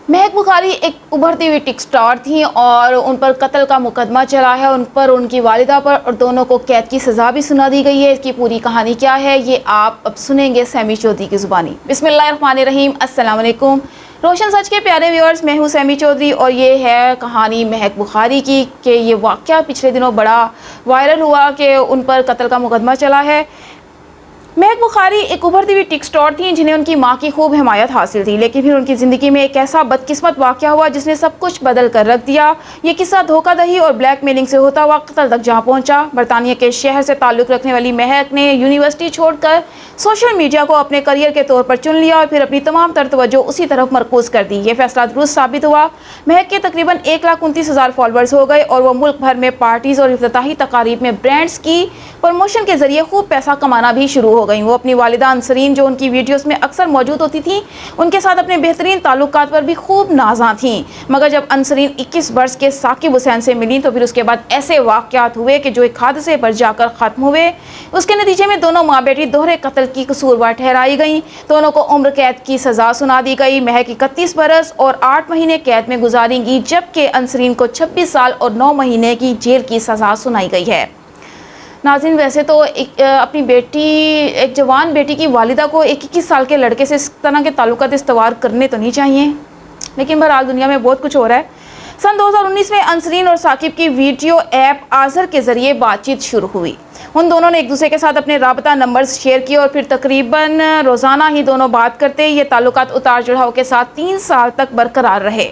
महक बुखारी एक उभरती हुई टिक स्टार थी और उन पर कत्ल का मुकदमा चला है, उन पर, उनकी वालिदा पर, और दोनों को कैद की सज़ा भी सुना दी गई है। इसकी पूरी कहानी क्या है ये आप अब सुनेंगे सैमी चौधरी की ज़ुबानी। बिस्मिल्लाहिर्रहमानिर्रहीम, अस्सलाम वालेकुम रोशन सच के प्यारे व्यूअर्स, मैं हूँ सैमी चौधरी और ये है कहानी महक बुखारी की कि ये वाक़या पिछले दिनों बड़ा वायरल हुआ कि उन पर कत्ल का मुकदमा चला है। महक बुखारी एक उभरती हुई टिक स्टार थी जिन्हें उनकी मां की खूब हिमायत हासिल थी, लेकिन फिर उनकी ज़िंदगी में एक ऐसा बदकिस्मत वाक़या हुआ जिसने सब कुछ बदल कर रख दिया। ये किस्सा धोखाधड़ी और ब्लैकमेलिंग से होता हुआ कत्ल तक जहाँ पहुँचा। बरतानिया के शहर से ताल्लुक़ रखने वाली महक ने यूनिवर्सिटी छोड़कर सोशल मीडिया को अपने करियर के तौर पर चुन लिया और फिर अपनी तमाम तर तवज्जो उसी तरफ मरकूज़ कर दी। ये फैसला दुरुस्त साबित हुआ। महक के तकरीबन 1,29,000 फॉलोअर्स हो गए और वो मुल्क भर में पार्टीज़ और इफ्तिताही तकारीब में ब्रांड्स की प्रमोशन के ज़रिए खूब पैसा कमाना भी शुरू हो गई। वो अपनी वालिदा अंसरीन, जो उनकी वीडियोस में अक्सर मौजूद होती थी, उनके साथ अपने बेहतरीन ताल्लुकात पर भी खूब नाज़ा थीं। मगर जब अंसरीन 21 वर्ष के साकिब हुसैन से मिली तो फिर उसके बाद ऐसे वाक़यात हुए कि जो एक हादसे पर जाकर ख़त्म हुए। उसके नतीजे में दोनों माँ बेटी दोहरे कत्ल की कसूरवार ठहराई गई। दोनों को उम्र कैद की सज़ा सुना दी गई। महक 31 बरस और 8 महीने कैद में गुजारेंगी, जबकि अंसरीन को 26 साल और 9 महीने की जेल की सज़ा सुनाई गई है। नाज़रीन, वैसे तो अपनी बेटी, एक जवान बेटी की वालिदा को 21 साल के लड़के से इस तरह के ताल्लुकात इस्तवार करने तो नहीं चाहिए, लेकिन बहरहाल दुनिया में बहुत कुछ हो रहा है। सन 2019 में अंसरीन और साकिब की वीडियो ऐप आज़र के ज़रिए बातचीत शुरू हुई। उन दोनों ने एक दूसरे के साथ अपने राबता नंबर्स शेयर किए और फिर तकरीबन रोज़ाना ही दोनों बात करते। ये ताल्लुकात उतार चढ़ाव के साथ 3 साल तक बरकरार रहे।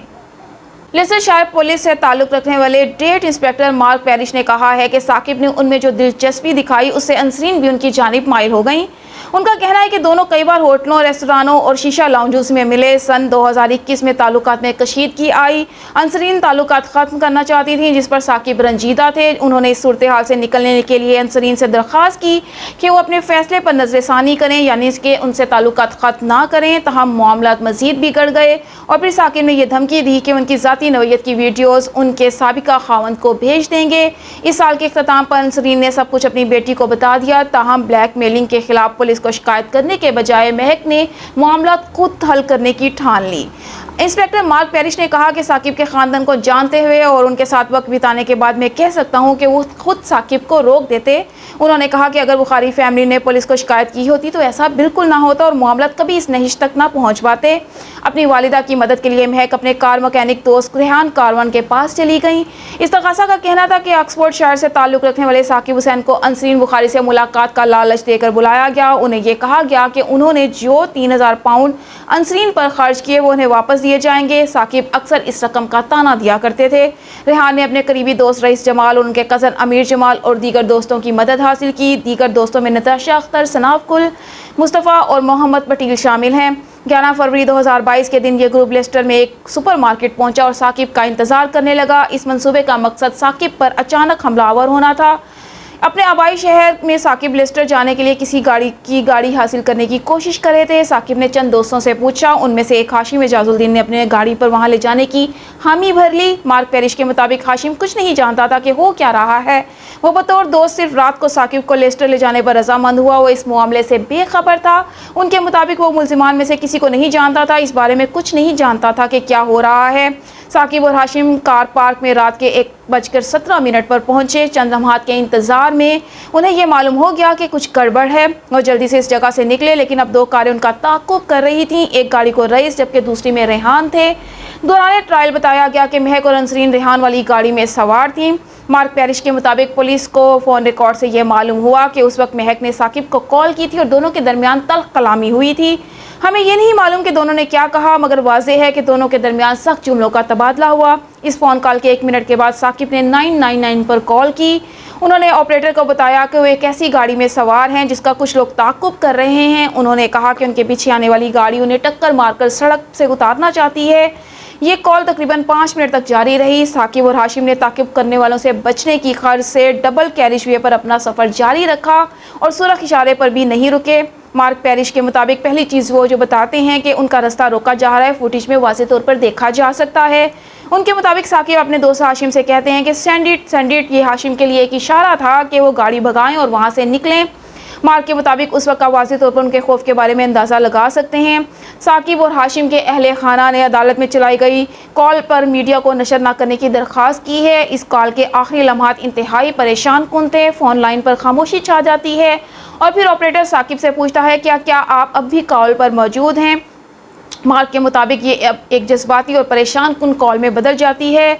लेस्टरशायर पुलिस से ताल्लुक़ रखने वाले डेट इंस्पेक्टर मार्क पैरिश ने कहा है कि साकिब ने उनमें जो दिलचस्पी दिखाई उससे अंसरीन भी उनकी जानिब माइल हो गई। उनका कहना है कि दोनों कई बार होटलों, रेस्तरानों और शीशा लाउंजेस में मिले। सन 2021 में ताल्लुकात में कशीदगी आई। अंसरीन ताल्लुकात ख़त्म करना चाहती थी, जिस पर साकिब रंजीदा थे। उन्होंने इस सूरत हाल से निकलने के लिए अंसरीन से दरख्वास्त की कि वो अपने फ़ैसले पर नज़रसानी करें, यानी कि उनसे ताल्लुकात ख़त्म ना करें। तहम मामलात मज़ीद बिगड़ गए और फिर साकिब ने यह धमकी दी कि उनकी ज़ाती नौयत की वीडियोज़ उनके साबिका खावंद को भेज देंगे। इस साल के इख्तिताम पर अंसरीन ने सब कुछ अपनी बेटी को बता दिया। ताहम ब्लैकमेलिंग के खिलाफ पुलिस को शिकायत करने के बजाय महक ने मामला खुद हल करने की ठान ली। इंस्पेक्टर मार्क पैरिश ने कहा कि साकिब के ख़ानदान को जानते हुए और उनके साथ वक्त बिताने के बाद मैं कह सकता हूं कि वो खुद साकिब को रोक देते। उन्होंने कहा कि अगर बुखारी फैमिली ने पुलिस को शिकायत की होती तो ऐसा बिल्कुल ना होता और मामला कभी इस नहिश तक ना पहुंच पाते। अपनी वालिदा की मदद के लिए महक अपने कार मैकेनिक दोस्त रेहान कारवान के पास चली गई। इस्तग़ासा का कहना था कि ऑक्सफोर्ड शहर से ताल्लुक़ रखने वाले साकिब हुसैन को अंसरीन बुखारी से मुलाकात का लालच देकर बुलाया गया। उन्हें यह कहा गया कि उन्होंने जो 3,000 पाउंड अंसरीन पर खर्च किए वो उन्हें वापस दिए जाएंगे। साकिब अक्सर इस रकम का ताना दिया करते थे। रेहान ने अपने करीबी दोस्त रईस जमाल, उनके कज़न अमीर जमाल और दीगर दोस्तों की मदद हासिल की। दीगर दोस्तों में नताशा अख्तर, सनाफ कुल, मुस्तफ़ा और मोहम्मद पटेल शामिल हैं। 11 फरवरी 2022 के दिन ये ग्रुप लेस्टर में एक सुपरमार्केट पहुंचा और साकिब का इंतज़ार करने लगा। इस मंसूबे का मकसद साकिब पर अचानक हमलावर होना था। अपने आबाई शहर में साकिब लेस्टर जाने के लिए किसी गाड़ी हासिल करने की कोशिश कर रहे थे। साकिब ने चंद दोस्तों से पूछा, उनमें से एक हाशिम एजाजुद्दीन ने अपने गाड़ी पर वहां ले जाने की हामी भर ली। मार्क पैरिश के मुताबिक हाशिम कुछ नहीं जानता था कि हो क्या रहा है। वो बतौर दोस्त सिर्फ रात को साकिब को लेस्टर ले जाने पर रजामंद हुआ। वो इस मामले से बेखबर था। उनके मुताबिक वो मुल्जिमान में से किसी को नहीं जानता था, इस बारे में कुछ नहीं जानता था कि क्या हो रहा है। साकिब और हाशिम कार पार्क में रात के 1:17 पर पहुंचे। चंद लम्हात के इंतजार में उन्हें यह मालूम हो गया कि कुछ गड़बड़ है। वो जल्दी से इस जगह से निकले, लेकिन अब 2 कारें उनका ताक़ुब कर रही थीं। एक गाड़ी को रईस जबकि दूसरी में रेहान थे। दौरान ट्रायल बताया गया कि महक और अंसरीन रेहान वाली गाड़ी में सवार थीं। मार्क पैरिश के मुताबिक पुलिस को फ़ोन रिकॉर्ड से यह मालूम हुआ कि उस वक्त महक ने साकिब को कॉल की थी और दोनों के दरमियान तल्ख़ कलामी हुई थी। हमें ये नहीं मालूम कि दोनों ने क्या कहा, मगर वाज़ेह है कि दोनों के दरमियान सख्त जुमलों का तबादला हुआ। इस फ़ोन कॉल के 1 मिनट के बाद साकिब ने 999 पर कॉल की। उन्होंने ऑपरेटर को बताया कि वो एक ऐसी गाड़ी में सवार हैं जिसका कुछ लोग ताक़ुब कर रहे हैं। उन्होंने कहा कि उनके पीछे आने वाली गाड़ी उन्हें टक्कर मारकर सड़क से उतारना चाहती है। ये कॉल तकरीबन 5 मिनट तक जारी रही। साकिब और हाशिम ने ताक़िब करने वालों से बचने की खर्च से डबल कैरिज वे पर अपना सफ़र जारी रखा और सुरख इशारे पर भी नहीं रुके। मार्क पैरिश के मुताबिक पहली चीज़ वो जो बताते हैं कि उनका रास्ता रोका जा रहा है, फुटेज में वाज़ेह तौर पर देखा जा सकता है। उनके मुताबिक साकिब अपने दोस्त हाशिम से कहते हैं कि सेंड इट। ये हाशिम के लिए एक इशारा था कि वो गाड़ी भगाएं और वहाँ से निकलें। مارک کے مطابق اس وقت واضح طور پر ان کے خوف کے بارے میں اندازہ لگا سکتے ہیں۔ ثاقب اور ہاشم کے اہل خانہ نے عدالت میں چلائی گئی کال پر میڈیا کو نشر نہ کرنے کی درخواست کی ہے۔ اس کال کے آخری لمحات انتہائی پریشان کن تھے۔ فون لائن پر خاموشی چھا جاتی ہے اور پھر آپریٹر ثاقب سے پوچھتا ہے کیا آپ اب بھی کال پر موجود ہیں؟ مارک کے مطابق یہ اب ایک جذباتی اور پریشان کن کال میں بدل جاتی ہے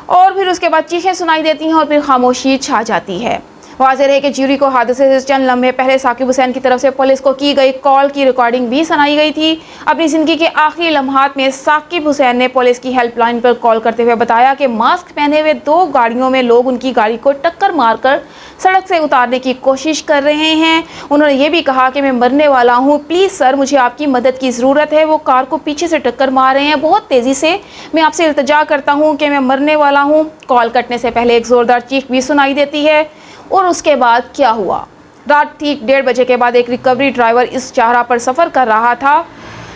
اور پھر اس کے بعد چیخیں سنائی دیتی ہیں اور پھر خاموشی چھا جاتی ہے۔ واضح ہے کہ جیوری کو حادثے سے چند لمحے پہلے ثاقب حسین کی طرف سے پولیس کو کی گئی کال کی ریکارڈنگ بھی سنائی گئی تھی۔ اپنی زندگی کے آخری لمحات میں ثاقب حسین نے پولیس کی ہیلپ لائن پر کال کرتے ہوئے بتایا کہ ماسک پہنے ہوئے 2 گاڑیوں میں لوگ ان کی گاڑی کو ٹکر مار کر سڑک سے اتارنے کی کوشش کر رہے ہیں۔ انہوں نے یہ بھی کہا کہ میں مرنے والا ہوں، پلیز سر مجھے آپ کی مدد کی ضرورت ہے، وہ کار کو پیچھے سے ٹکر مار رہے ہیں بہت تیزی سے، میں آپ سے التجا کرتا ہوں کہ میں مرنے والا ہوں۔ کال کٹنے سے پہلے ایک زوردار چیخ بھی سنائی دیتی ہے۔ اور اس کے بعد کیا ہوا؟ رات ٹھیک 1:30 بجے کے بعد ایک ریکوری ڈرائیور اس چاہراہ پر سفر کر رہا تھا۔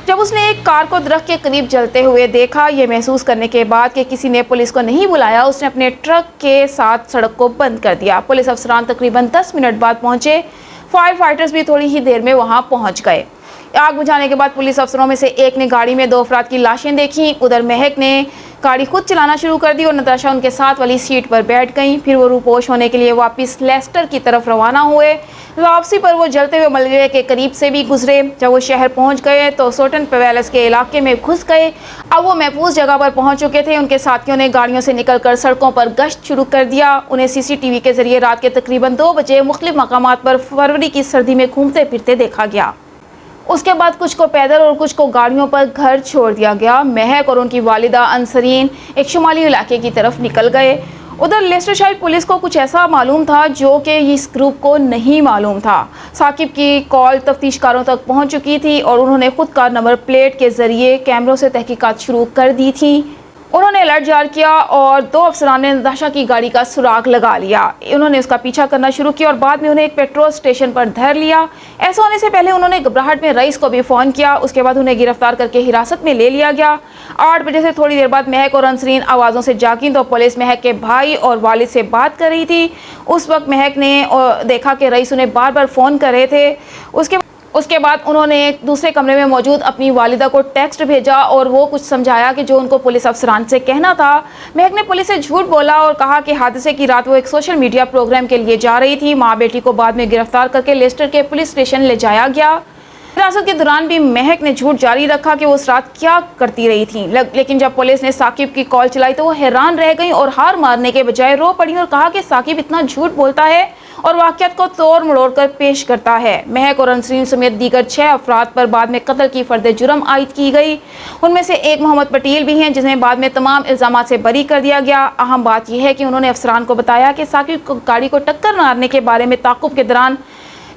جب اس نے ایک کار کو درخت کے قریب جلتے ہوئے دیکھا، یہ محسوس کرنے کے بعد کہ کسی نے پولیس کو نہیں بلایا، اس نے اپنے ٹرک کے ساتھ سڑک کو بند کر دیا۔ پولیس افسران تقریباً 10 منٹ بعد پہنچے۔ فائر فائٹرز بھی تھوڑی ہی دیر میں وہاں پہنچ گئے۔ آگ بجھانے کے بعد پولیس افسروں میں سے ایک نے گاڑی میں 2 افراد کی لاشیں دیکھیں۔ ادھر مہک نے گاڑی خود چلانا شروع کر دی اور نتاشا ان کے ساتھ والی سیٹ پر بیٹھ گئیں۔ پھر وہ روپوش ہونے کے لیے واپس لیسٹر کی طرف روانہ ہوئے۔ واپسی پر وہ جلتے ہوئے ملبے کے قریب سے بھی گزرے۔ جب وہ شہر پہنچ گئے تو سوٹن پیویلس کے علاقے میں گھس گئے۔ اب وہ محفوظ جگہ پر پہنچ چکے تھے۔ ان کے ساتھیوں نے گاڑیوں سے نکل کر سڑکوں پر گشت شروع کر دیا۔ انہیں CCTV کے ذریعے رات کے تقریباً 2 بجے مختلف مقامات پر فروری کی سردی میں گھومتے پھرتے دیکھا گیا۔ اس کے بعد کچھ کو پیدل اور کچھ کو گاڑیوں پر گھر چھوڑ دیا گیا۔ مہک اور ان کی والدہ انسرین ایک شمالی علاقے کی طرف نکل گئے۔ ادھر لیسٹر شائر پولیس کو کچھ ایسا معلوم تھا جو کہ اس گروپ کو نہیں معلوم تھا۔ ثاقب کی کال تفتیش کاروں تک پہنچ چکی تھی اور انہوں نے خود کار نمبر پلیٹ کے ذریعے کیمروں سے تحقیقات شروع کر دی تھی۔ انہوں نے الرٹ جاری کیا اور 2 افسران نے نتاشا کی گاڑی کا سراغ لگا لیا۔ انہوں نے اس کا پیچھا کرنا شروع کیا اور بعد میں انہیں ایک پیٹرول اسٹیشن پر دھر لیا۔ ایسا ہونے سے پہلے انہوں نے گھبراہٹ میں رئیس کو بھی فون کیا۔ اس کے بعد انہیں گرفتار کر کے حراست میں لے لیا گیا۔ 8 بجے سے تھوڑی دیر بعد مہک اور انسرین آوازوں سے جاگیں تو پولیس مہک کے بھائی اور والد سے بات کر رہی تھی۔ اس وقت مہک نے دیکھا کہ رئیس انہیں بار بار فون کر رہے تھے۔ اس کے بعد انہوں نے ایک دوسرے کمرے میں موجود اپنی والدہ کو ٹیکسٹ بھیجا اور وہ کچھ سمجھایا کہ جو ان کو پولیس افسران سے کہنا تھا۔ مہک نے پولیس سے جھوٹ بولا اور کہا کہ حادثے کی رات وہ ایک سوشل میڈیا پروگرام کے لیے جا رہی تھی۔ ماں بیٹی کو بعد میں گرفتار کر کے لیسٹر کے پولیس اسٹیشن لے جایا گیا۔ حراست کے دوران بھی مہک نے جھوٹ جاری رکھا کہ وہ اس رات کیا کرتی رہی تھیں، لیکن جب پولیس نے ثاقب کی کال چلائی تو وہ حیران رہ گئیں اور ہار مارنے کے بجائے رو پڑی اور کہا کہ ثاقب اتنا جھوٹ بولتا ہے اور واقعات کو توڑ مڑوڑ کر پیش کرتا ہے۔ مہک اور انسرین سمیت دیگر 6 افراد پر بعد میں قتل کی فرد جرم عائد کی گئی۔ ان میں سے ایک محمد پٹیل بھی ہیں جنہیں بعد میں تمام الزامات سے بری کر دیا گیا۔ اہم بات یہ ہے کہ انہوں نے افسران کو بتایا کہ ثاقب کو گاڑی کو ٹکر مارنے کے بارے میں تعاقب کے دوران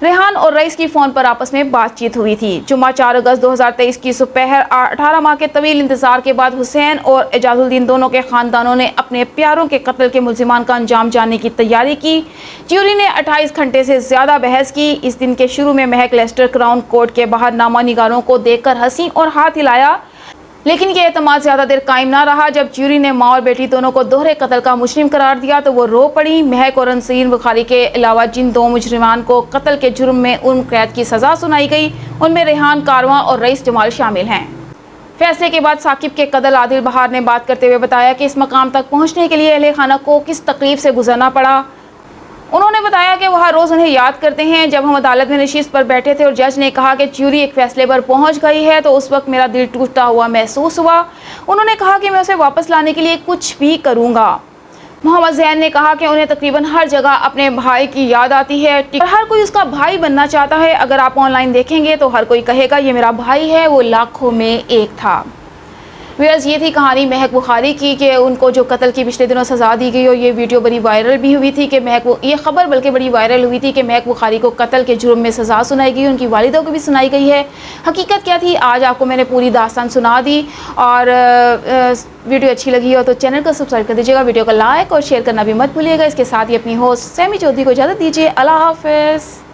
ریحان اور رئیس کی فون پر آپس میں بات چیت ہوئی تھی۔ جمعہ 4 اگست 2023 کی سپہر 18 ماہ کے طویل انتظار کے بعد حسین اور اعجاز الدین دونوں کے خاندانوں نے اپنے پیاروں کے قتل کے ملزمان کا انجام جاننے کی تیاری کی۔ جیوری نے 28 گھنٹے سے زیادہ بحث کی۔ اس دن کے شروع میں مہک لیسٹر کراؤن کورٹ کے باہر نامہ نگاروں کو دیکھ کر ہنسی اور ہاتھ ہلایا، لیکن یہ اعتماد زیادہ دیر قائم نہ رہا۔ جب جیوری نے ماں اور بیٹی دونوں کو دوہرے قتل کا مجرم قرار دیا تو وہ رو پڑی۔ مہک اور انسرین بخاری کے علاوہ جن 2 مجرمان کو قتل کے جرم میں عمر قید کی سزا سنائی گئی ان میں ریحان کارواں اور رئیس جمال شامل ہیں۔ فیصلے کے بعد ثاقب کے قتل عادل بہار نے بات کرتے ہوئے بتایا کہ اس مقام تک پہنچنے کے لیے اہل خانہ کو کس تکلیف سے گزرنا پڑا۔ انہوں نے بتایا کہ وہ ہر روز انہیں یاد کرتے ہیں۔ جب ہم عدالت میں نشست پر بیٹھے تھے اور جج نے کہا کہ جیوری ایک فیصلے پر پہنچ گئی ہے تو اس وقت میرا دل ٹوٹتا ہوا محسوس ہوا۔ انہوں نے کہا کہ میں اسے واپس لانے کے لیے کچھ بھی کروں گا۔ محمد زین نے کہا کہ انہیں تقریباً ہر جگہ اپنے بھائی کی یاد آتی ہے اور ہر کوئی اس کا بھائی بننا چاہتا ہے۔ اگر آپ آن لائن دیکھیں گے تو ہر کوئی کہے گا یہ میرا بھائی ہے، وہ لاکھوں میں ایک تھا۔ ویئرز یہ تھی کہانی مہک بخاری کی کہ ان کو جو قتل کی پچھلے دنوں سزا دی گئی اور یہ ویڈیو بڑی وائرل بھی ہوئی تھی کہ یہ خبر بلکہ بڑی وائرل ہوئی تھی کہ مہک بخاری کو قتل کے جرم میں سزا سنائی گئی، ان کی والدہ کو بھی سنائی گئی ہے۔ حقیقت کیا تھی آج آپ کو میں نے پوری داستان سنا دی۔ اور ویڈیو اچھی لگی ہو تو چینل کو سبسکرائب کر دیجیے گا، ویڈیو کو لائک اور شیئر کرنا بھی مت بھولیے گا۔ اس کے ساتھ ہی اپنی ہوسٹ سیمی چودھری کو اجازت دیجیے۔ اللہ حافظ۔